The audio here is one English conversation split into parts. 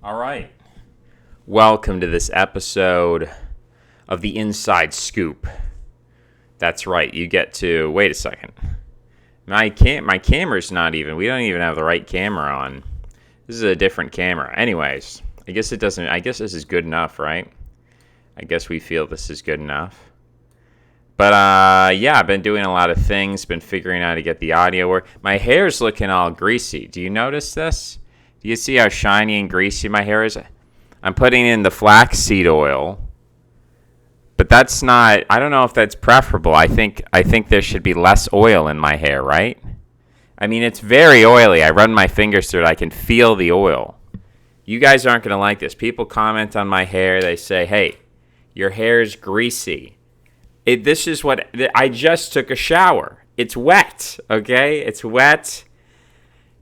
All right. Welcome to this episode of the Inside Scoop. That's right. You get to... Wait a second. My camera's not even... We don't even have the right camera on. This is a different camera. Anyways, I guess it doesn't... I guess this is good enough, right? I guess we feel this is good enough. But, yeah, I've been doing a lot of things. Been figuring out how to get the audio work. My hair's looking all greasy. Do you notice this? Do you see how shiny and greasy my hair is? I'm putting in the flaxseed oil. But that's not... I don't know if that's preferable. I think there should be less oil in my hair, right? I mean, it's very oily. I run my fingers through it. I can feel the oil. You guys aren't going to like this. People comment on my hair. They say, hey, your hair's greasy. This is what... I just took a shower. It's wet, okay? It's wet.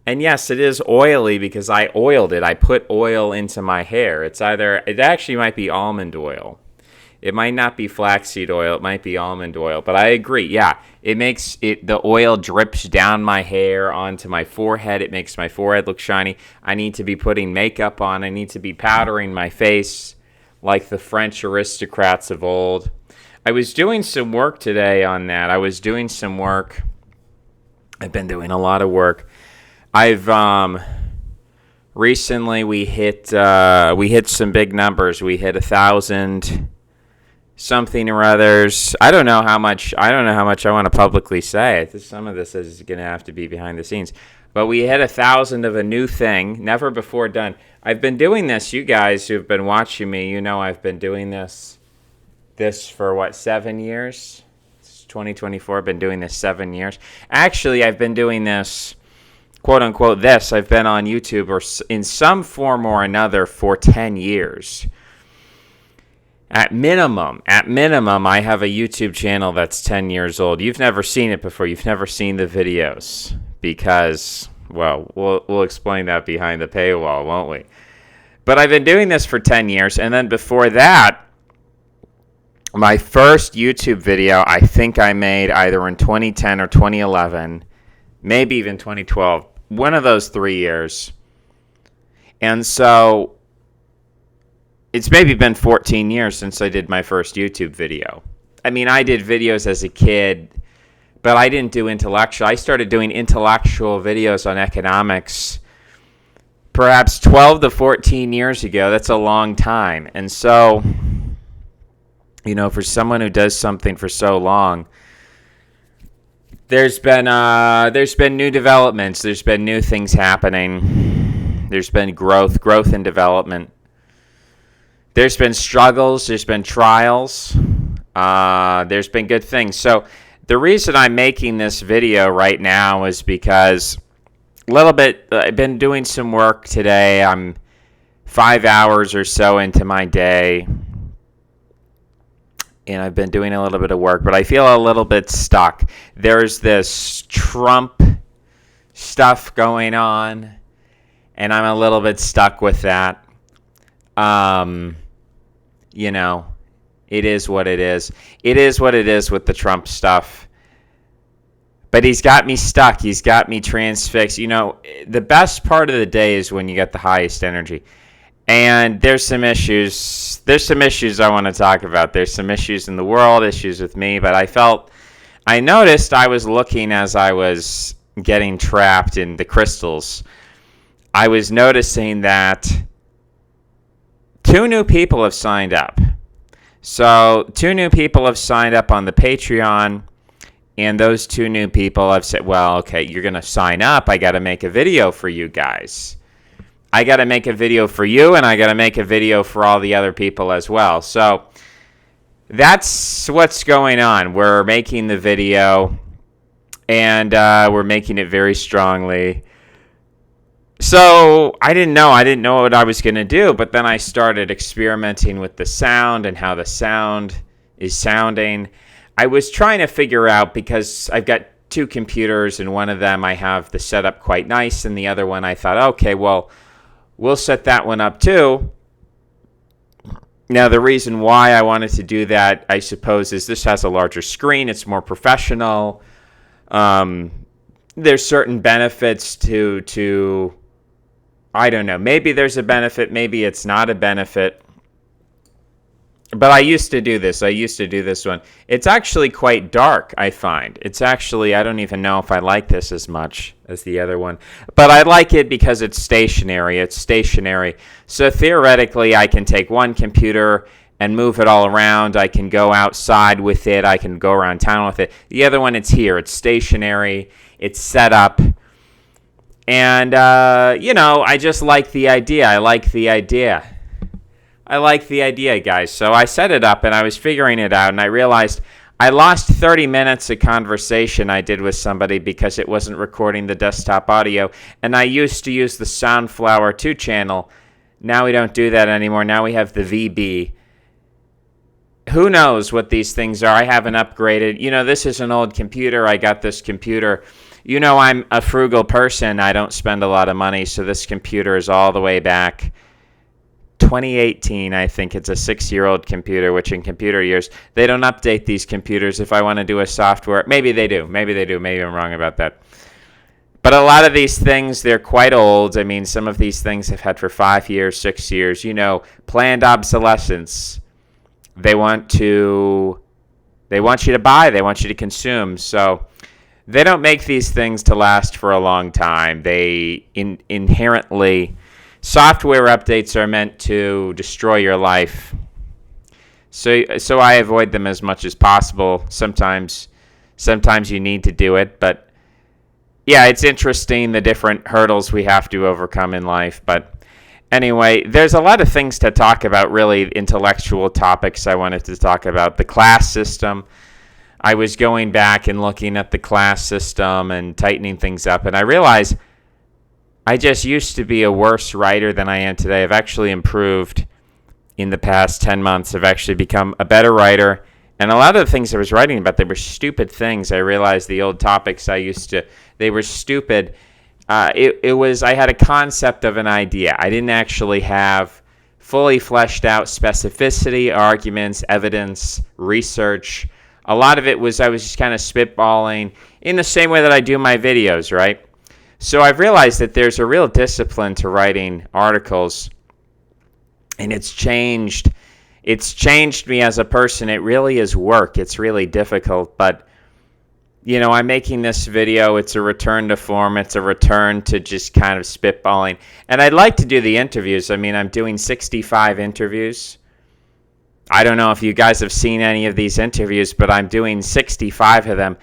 And yes, it is oily because I oiled it. I put oil into my hair. It actually might be almond oil. It might not be flaxseed oil. It might be almond oil. But I agree. Yeah, the oil drips down my hair onto my forehead. It makes my forehead look shiny. I need to be putting makeup on. I need to be powdering my face like the French aristocrats of old. I was doing some work today on that. I've been doing a lot of work. Recently we hit some big numbers. We hit 1,000 something or others. I don't know how much I want to publicly say. Some of this is going to have to be behind the scenes. But we hit 1,000 of a new thing, never before done. I've been doing this. You guys who've been watching me, you know I've been doing this for 7 years? It's 2024. I've been doing this 7 years. Actually, I've been doing this, quote unquote, this. I've been on YouTube or in some form or another for 10 years. At minimum, I have a YouTube channel that's 10 years old. You've never seen it before. You've never seen the videos because, well, we'll explain that behind the paywall, won't we? But I've been doing this for 10 years, and then before that, my first YouTube video, I think I made either in 2010 or 2011, maybe even 2012, one of those 3 years. And so it's maybe been 14 years since I did my first YouTube video. I mean, I did videos as a kid, but I didn't do intellectual. I started doing intellectual videos on economics perhaps 12 to 14 years ago. That's a long time. And so, you know, for someone who does something for so long, there's been new developments. There's been new things happening. There's been growth and development. There's been struggles. There's been trials. There's been good things. So the reason I'm making this video right now is because I've been doing some work today. I'm 5 hours or so into my day, and I've been doing a little bit of work, but I feel a little bit stuck. There's this Trump stuff going on, and I'm a little bit stuck with that. You know, it is what it is. It is what it is with the Trump stuff. But he's got me stuck. He's got me transfixed. You know, the best part of the day is when you get the highest energy. And there's some issues. There's some issues I want to talk about. There's some issues in the world, issues with me. But I noticed I was looking as I was getting trapped in the crystals. I was noticing that 2 new people have signed up. So 2 new people have signed up on the Patreon. And those 2 new people have said, well, okay, you're going to sign up. I got to make a video for you guys. I got to make a video for you, and I got to make a video for all the other people as well. So that's what's going on. We're making the video, and we're making it very strongly. So I didn't know what I was going to do, but then I started experimenting with the sound and how the sound is sounding. I was trying to figure out, because I've got 2 computers, and one of them I have the setup quite nice, and the other one I thought, okay, well, we'll set that one up too. Now, the reason why I wanted to do that, I suppose, is this has a larger screen. It's more professional. There's certain benefits to I don't know. Maybe there's a benefit. Maybe it's not a benefit. But I used to do this. I used to do this one. It's actually quite dark, I find. It's actually, I don't even know if I like this as much as the other one. But I like it because it's stationary. It's stationary. So theoretically, I can take one computer and move it all around. I can go outside with it. I can go around town with it. The other one, it's here. It's stationary. It's set up. And, I just like the idea. I like the idea, guys. So I set it up, and I was figuring it out, and I realized I lost 30 minutes of conversation I did with somebody because it wasn't recording the desktop audio, and I used to use the Soundflower 2 channel. Now we don't do that anymore. Now we have the VB. Who knows what these things are? I haven't upgraded. This is an old computer. I got this computer. I'm a frugal person. I don't spend a lot of money, so this computer is all the way back 2018, I think. It's a 6-year-old computer, which in computer years, they don't update these computers. If I want to do a software, maybe they do. Maybe I'm wrong about that. But a lot of these things, they're quite old. I mean, some of these things I've had for 5 years, 6 years. Planned obsolescence. They want you to buy. They want you to consume. So they don't make these things to last for a long time. They inherently... Software updates are meant to destroy your life. So I avoid them as much as possible. Sometimes you need to do it, but yeah, it's interesting the different hurdles we have to overcome in life. But anyway, there's a lot of things to talk about, really intellectual topics I wanted to talk about. The class system. I was going back and looking at the class system and tightening things up, and I realized I just used to be a worse writer than I am today. I've actually improved in the past 10 months. I've actually become a better writer. And a lot of the things I was writing about, they were stupid things. I realized the old topics they were stupid. I had a concept of an idea. I didn't actually have fully fleshed out specificity, arguments, evidence, research. A lot of it was I was just kind of spitballing in the same way that I do my videos, right? So I've realized that there's a real discipline to writing articles, and it's changed me as a person. It really is work. It's really difficult, but I'm making this video. It's a return to form. It's a return to just kind of spitballing. And I'd like to do the interviews. I mean, I'm doing 65 interviews. I don't know if you guys have seen any of these interviews, but I'm doing 65 of them.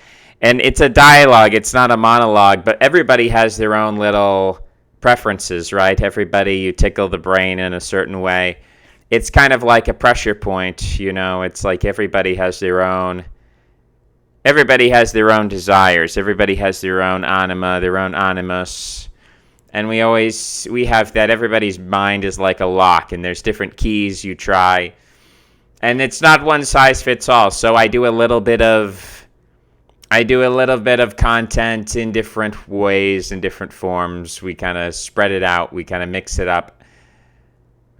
And it's a dialogue. It's not a monologue, but everybody has their own little preferences, right? Everybody, you tickle the brain in a certain way. It's kind of like a pressure point, It's like everybody has their own desires. Everybody has their own anima, their own animus. And we have that. Everybody's mind is like a lock, and there's different keys you try. And it's not one size fits all. So I do a little bit of content in different ways, in different forms. We kind of spread it out. We kind of mix it up.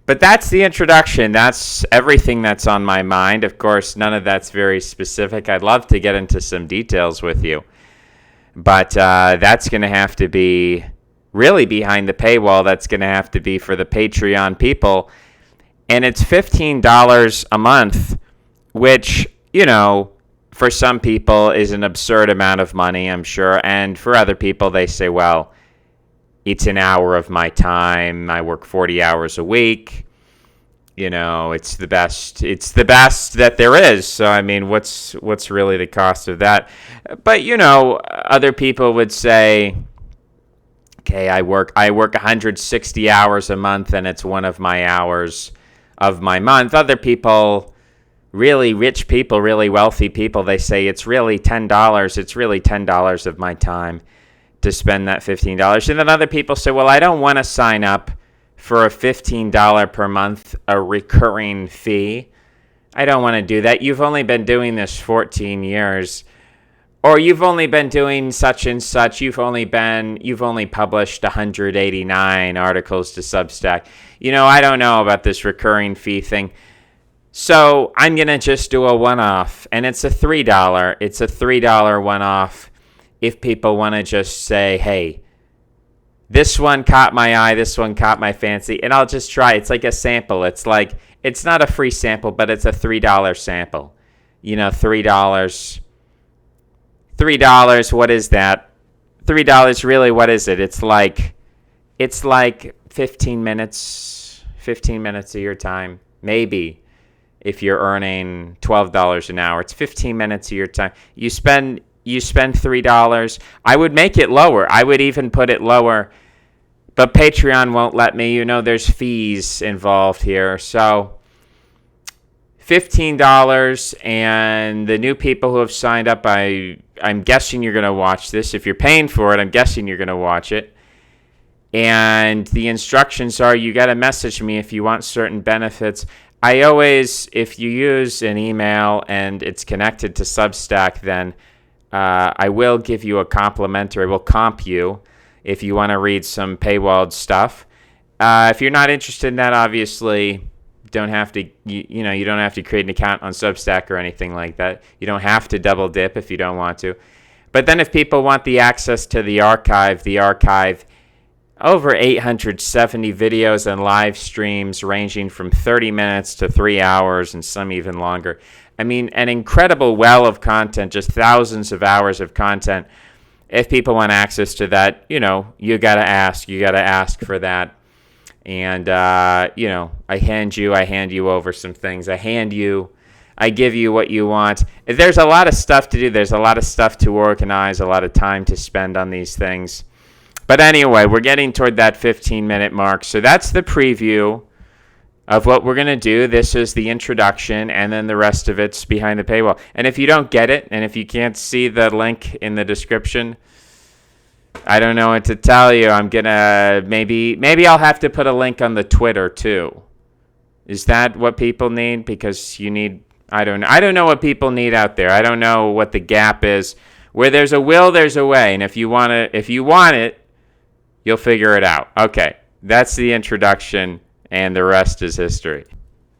But that's the introduction. That's everything that's on my mind. Of course, none of that's very specific. I'd love to get into some details with you. But that's going to have to be really behind the paywall. That's going to have to be for the Patreon people. And it's $15 a month, which, for some people is an absurd amount of money, I'm sure. And for other people, they say, well, it's an hour of my time. I work 40 hours a week. It's the best. It's the best that there is. So, I mean, what's really the cost of that? But, other people would say, okay, I work 160 hours a month, and it's one of my hours of my month. Other people, really rich people, really wealthy people, they say it's really $10. It's really $10 of my time to spend that $15. And then other people say, well, I don't want to sign up for a $15 per month, a recurring fee. I don't want to do that. You've only been doing this 14 years. Or you've only been doing such and such. You've only published 189 articles to Substack. I don't know about this recurring fee thing. So I'm going to just do a one-off, and it's a $3. It's a $3 one-off if people want to just say, hey, this one caught my eye, this one caught my fancy, and I'll just try. It's like a sample. It's like, it's not a free sample, but it's a $3 sample. You know, $3. $3, what is that? $3, really, what is it? It's like 15 minutes of your time, maybe. If you're earning $12 an hour, it's 15 minutes of your time. You spend $3. I would make it lower. I would even put it lower, but Patreon won't let me. You know, there's fees involved here. So $15, and the new people who have signed up, I'm guessing you're going to watch this. If you're paying for it, I'm guessing you're going to watch it. And the instructions are, you got to message me if you want certain benefits. I always, if you use an email and it's connected to Substack, then I will give you a complimentary. I will comp you if you want to read some paywalled stuff. If you're not interested in that, obviously, don't have to. You don't have to create an account on Substack or anything like that. You don't have to double dip if you don't want to. But then, if people want the access to the archive, over 870 videos and live streams ranging from 30 minutes to 3 hours and some even longer. I mean, an incredible well of content, just thousands of hours of content. If people want access to that, you got to ask. You got to ask for that. And, I hand you over some things. I give you what you want. There's a lot of stuff to do. There's a lot of stuff to organize, a lot of time to spend on these things. But anyway, we're getting toward that 15-minute mark. So that's the preview of what we're going to do. This is the introduction, and then the rest of it's behind the paywall. And if you don't get it, and if you can't see the link in the description, I don't know what to tell you. I'm going to maybe I'll have to put a link on the Twitter too. Is that what people need? Because you need, I don't know what people need out there. I don't know what the gap is. Where there's a will, there's a way. And if you want it, you'll figure it out. Okay, that's the introduction, and the rest is history.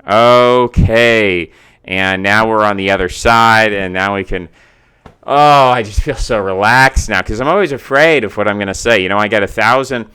Okay, and now we're on the other side, and now we can... Oh, I just feel so relaxed now, because I'm always afraid of what I'm going to say. I got 1,000...